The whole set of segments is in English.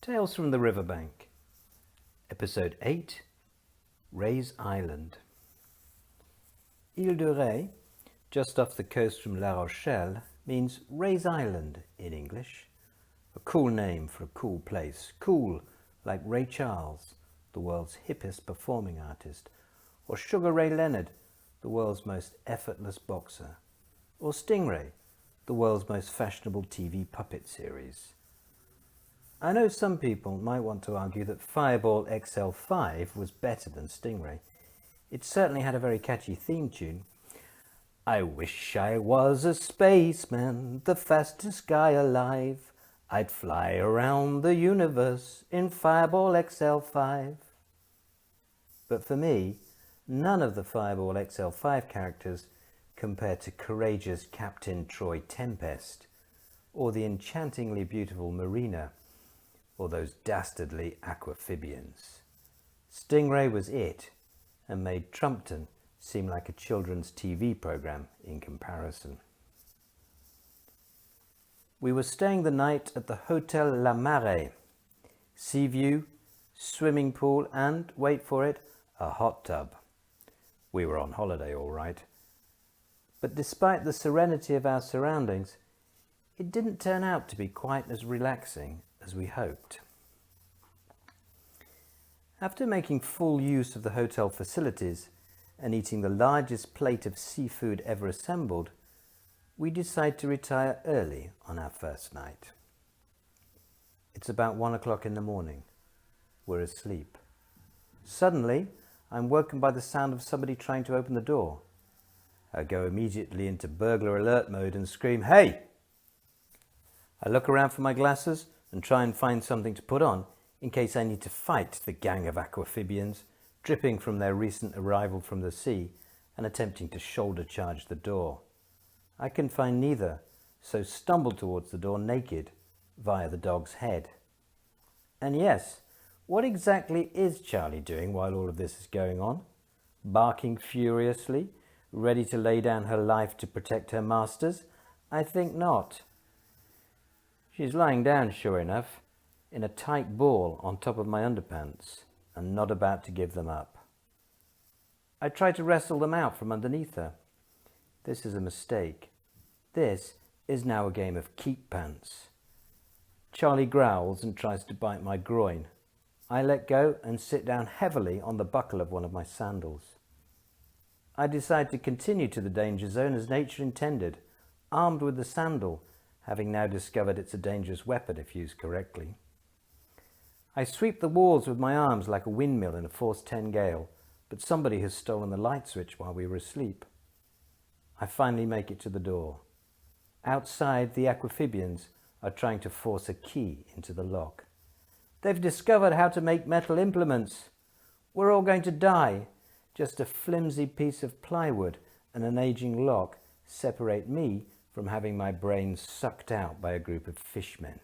Tales from the Riverbank, Episode 8, Ray's Island. Ile de Ré, just off the coast from La Rochelle, means Ray's Island in English. A cool name for a cool place. Cool like Ray Charles, the world's hippest performing artist, or Sugar Ray Leonard, the world's most effortless boxer, or Stingray, the world's most fashionable TV puppet series. I know some people might want to argue that Fireball XL5 was better than Stingray. It certainly had a very catchy theme tune. I wish I was a spaceman, the fastest guy alive. I'd fly around the universe in Fireball XL5. But for me, none of the Fireball XL5 characters compare to courageous Captain Troy Tempest, or the enchantingly beautiful Marina, or those dastardly aquamphibians. Stingray was it, and made Trumpton seem like a children's TV program in comparison. We were staying the night at the Hotel La Marée. Sea view, swimming pool, and, wait for it, a hot tub. We were on holiday, all right. But despite the serenity of our surroundings, it didn't turn out to be quite as relaxing as we hoped. After making full use of the hotel facilities and eating the largest plate of seafood ever assembled, we decide to retire early on our first night. It's about 1 o'clock in the morning. We're asleep. Suddenly, I'm woken by the sound of somebody trying to open the door. I go immediately into burglar alert mode and scream, "Hey!" I look around for my glasses and try and find something to put on in case I need to fight the gang of aquamphibians dripping from their recent arrival from the sea and attempting to shoulder charge the door. I can find neither, so stumble towards the door naked via the dog's head. And yes, what exactly is Charlie doing while all of this is going on? Barking furiously, ready to lay down her life to protect her masters? I think not. She's lying down, sure enough, in a tight ball on top of my underpants, and not about to give them up. I try to wrestle them out from underneath her. This is a mistake. This is now a game of keep pants. Charlie growls and tries to bite my groin. I let go and sit down heavily on the buckle of one of my sandals. I decide to continue to the danger zone as nature intended, armed with the sandal, having now discovered it's a dangerous weapon if used correctly. I sweep the walls with my arms like a windmill in a force 10 gale, but somebody has stolen the light switch while we were asleep. I finally make it to the door. Outside, the aquamphibians are trying to force a key into the lock. They've discovered how to make metal implements. We're all going to die. Just a flimsy piece of plywood and an aging lock separate me from having my brains sucked out by a group of fishmen.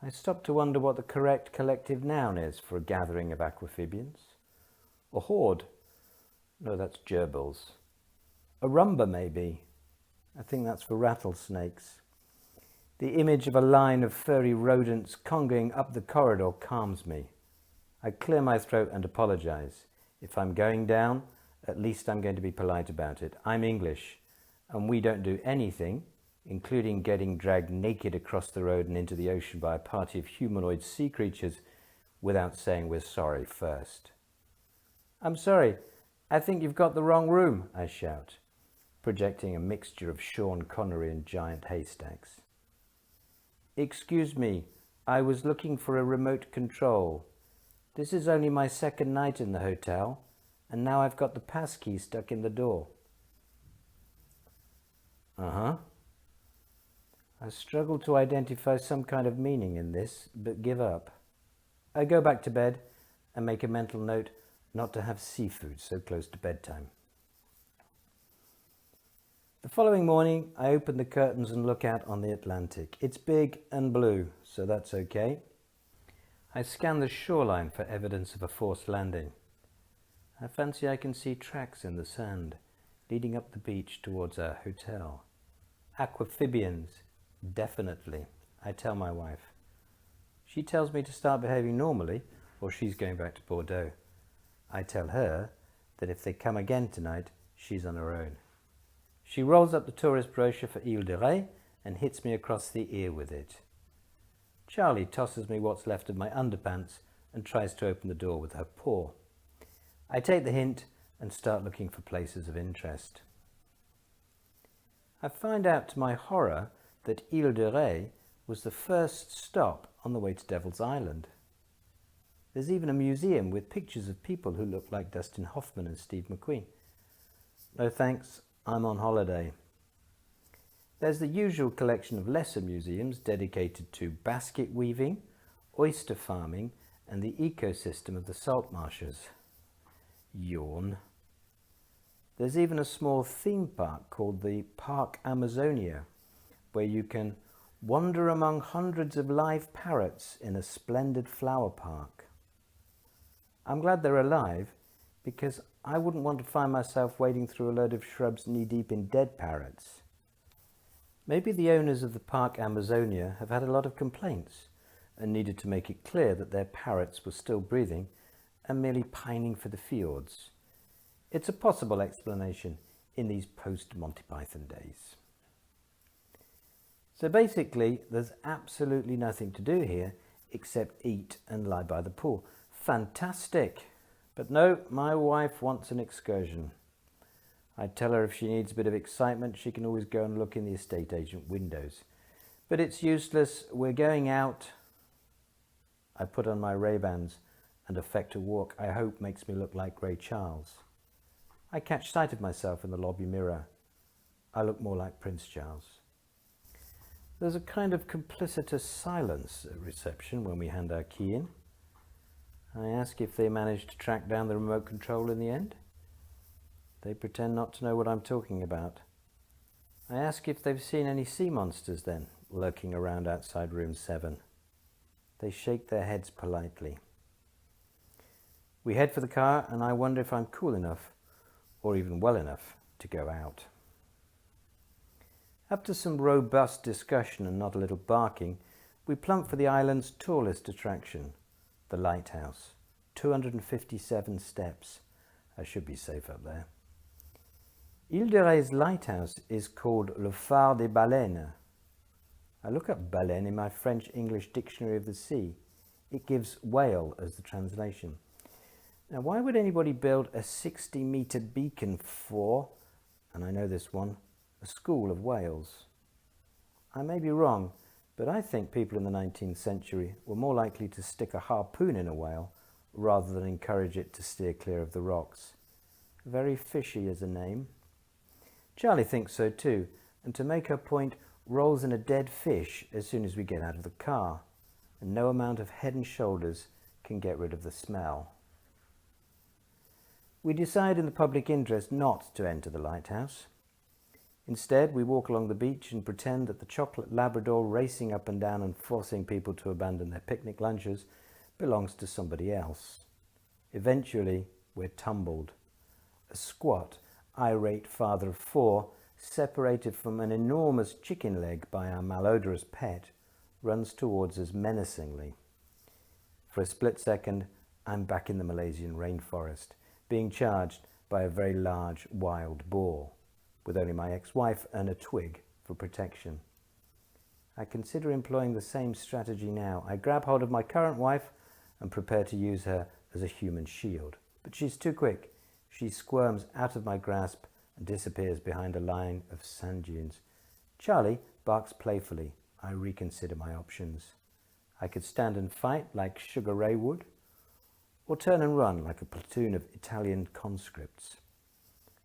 I stop to wonder what the correct collective noun is for a gathering of aquamphibians. A horde? No, that's gerbils. A rumba, maybe. I think that's for rattlesnakes. The image of a line of furry rodents congoing up the corridor calms me. I clear my throat and apologize. If I'm going down, at least I'm going to be polite about it. I'm English, and we don't do anything, including getting dragged naked across the road and into the ocean by a party of humanoid sea creatures, without saying we're sorry first. "I'm sorry, I think you've got the wrong room," I shout, projecting a mixture of Sean Connery and giant haystacks. "Excuse me, I was looking for a remote control. This is only my second night in the hotel, and now I've got the passkey stuck in the door." "Uh-huh." I struggle to identify some kind of meaning in this, but give up. I go back to bed and make a mental note not to have seafood so close to bedtime. The following morning, I open the curtains and look out on the Atlantic. It's big and blue, so that's okay. I scan the shoreline for evidence of a forced landing. I fancy I can see tracks in the sand leading up the beach towards our hotel. Aquamphibians, definitely, I tell my wife. She tells me to start behaving normally or she's going back to Bordeaux. I tell her that if they come again tonight, she's on her own. She rolls up the tourist brochure for Ile de Ré and hits me across the ear with it. Charlie tosses me what's left of my underpants and tries to open the door with her paw. I take the hint and start looking for places of interest. I find out to my horror that Ile de Ré was the first stop on the way to Devil's Island. There's even a museum with pictures of people who look like Dustin Hoffman and Steve McQueen. No thanks, I'm on holiday. There's the usual collection of lesser museums dedicated to basket weaving, oyster farming, and the ecosystem of the salt marshes. Yawn. There's even a small theme park called the Park Amazonia, where you can wander among hundreds of live parrots in a splendid flower park. I'm glad they're alive because I wouldn't want to find myself wading through a load of shrubs knee-deep in dead parrots. Maybe the owners of the Park Amazonia have had a lot of complaints and needed to make it clear that their parrots were still breathing and merely pining for the fjords. It's a possible explanation in these post-Monty Python days. So basically, there's absolutely nothing to do here except eat and lie by the pool. Fantastic! But no, my wife wants an excursion. I tell her if she needs a bit of excitement, she can always go and look in the estate agent windows. But it's useless, we're going out. I put on my Ray-Bans and affect a walk I hope makes me look like Ray Charles. I catch sight of myself in the lobby mirror. I look more like Prince Charles. There's a kind of complicitous silence at reception when we hand our key in. I ask if they managed to track down the remote control in the end. They pretend not to know what I'm talking about. I ask if they've seen any sea monsters then, lurking around outside room 7. They shake their heads politely. We head for the car and I wonder if I'm cool enough, or even well enough, to go out. After some robust discussion and not a little barking, we plump for the island's tallest attraction, the lighthouse. 257 steps. I should be safe up there. Ile de Ré's lighthouse is called Le Phare des Baleines. I look up baleine in my French-English dictionary of the sea. It gives whale as the translation. Now, why would anybody build a 60-metre beacon for, and I know this one, a school of whales? I may be wrong, but I think people in the 19th century were more likely to stick a harpoon in a whale rather than encourage it to steer clear of the rocks. Very fishy as a name. Charlie thinks so too, and to make her point, rolls in a dead fish as soon as we get out of the car, and no amount of Head and Shoulders can get rid of the smell. We decide in the public interest not to enter the lighthouse. Instead, we walk along the beach and pretend that the chocolate Labrador racing up and down and forcing people to abandon their picnic lunches belongs to somebody else. Eventually, we're tumbled. A squat, irate father of 4, separated from an enormous chicken leg by our malodorous pet, runs towards us menacingly. For a split second, I'm back in the Malaysian rainforest, being charged by a very large wild boar, with only my ex-wife and a twig for protection. I consider employing the same strategy now. I grab hold of my current wife and prepare to use her as a human shield. But she's too quick. She squirms out of my grasp and disappears behind a line of sand dunes. Charlie barks playfully. I reconsider my options. I could stand and fight like Sugar Ray would, or turn and run like a platoon of Italian conscripts.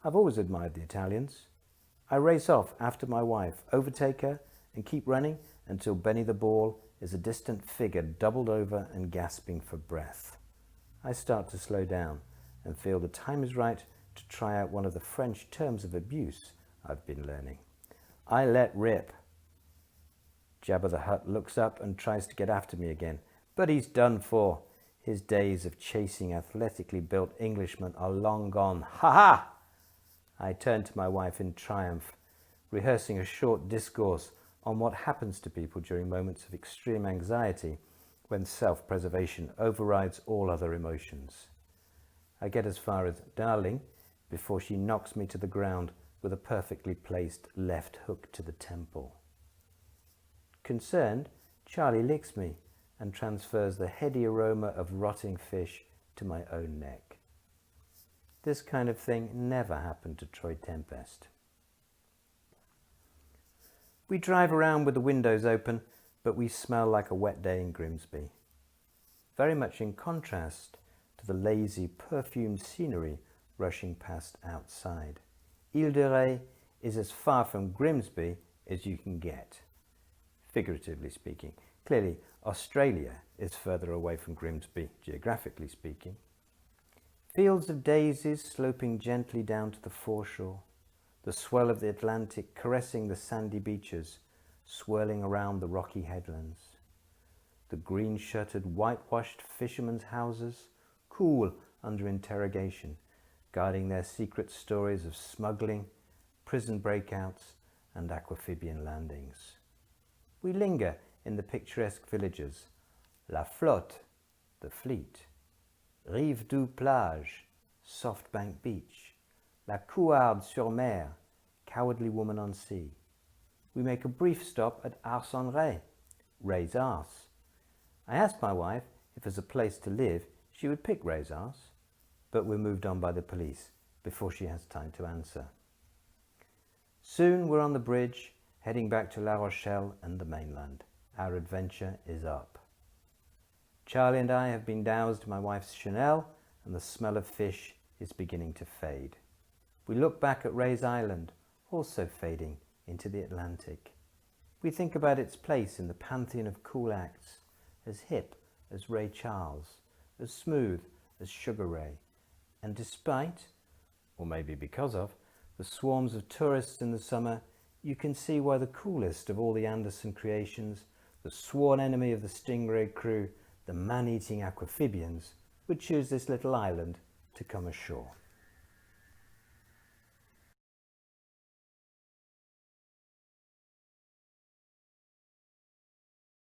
I've always admired the Italians. I race off after my wife, overtake her, and keep running until Benny the Ball is a distant figure doubled over and gasping for breath. I start to slow down and feel the time is right to try out one of the French terms of abuse I've been learning. I let rip. Jabba the Hutt looks up and tries to get after me again, but he's done for. His days of chasing athletically built Englishmen are long gone. Ha ha! I turn to my wife in triumph, rehearsing a short discourse on what happens to people during moments of extreme anxiety when self-preservation overrides all other emotions. I get as far as darling before she knocks me to the ground with a perfectly placed left hook to the temple. Concerned, Charlie licks me and transfers the heady aroma of rotting fish to my own neck. This kind of thing never happened to Troy Tempest. We drive around with the windows open, but we smell like a wet day in Grimsby. Very much in contrast to the lazy, perfumed scenery rushing past outside. Ile de Ré is as far from Grimsby as you can get, figuratively speaking. Clearly, Australia is further away from Grimsby, geographically speaking. Fields of daisies sloping gently down to the foreshore, the swell of the Atlantic caressing the sandy beaches, swirling around the rocky headlands. The green-shuttered, whitewashed fishermen's houses, cool under interrogation, guarding their secret stories of smuggling, prison breakouts, and aquamphibian landings. We linger in the picturesque villages, La Flotte, the fleet, Rive du Plage, soft bank beach, La Couarde sur Mer, cowardly woman on sea. We make a brief stop at Ars-en-Ré, Ray's Arse. I asked my wife if as a place to live she would pick Ray's Arse, but we're moved on by the police before she has time to answer. Soon we're on the bridge, heading back to La Rochelle and the mainland. Our adventure is up. Charlie and I have been doused in my wife's Chanel, and the smell of fish is beginning to fade. We look back at Ray's Island, also fading into the Atlantic. We think about its place in the pantheon of cool acts, as hip as Ray Charles, as smooth as Sugar Ray, and despite, or maybe because of, the swarms of tourists in the summer, you can see why the coolest of all the Anderson creations, the sworn enemy of the Stingray crew, the man-eating aquamphibians, would choose this little island to come ashore.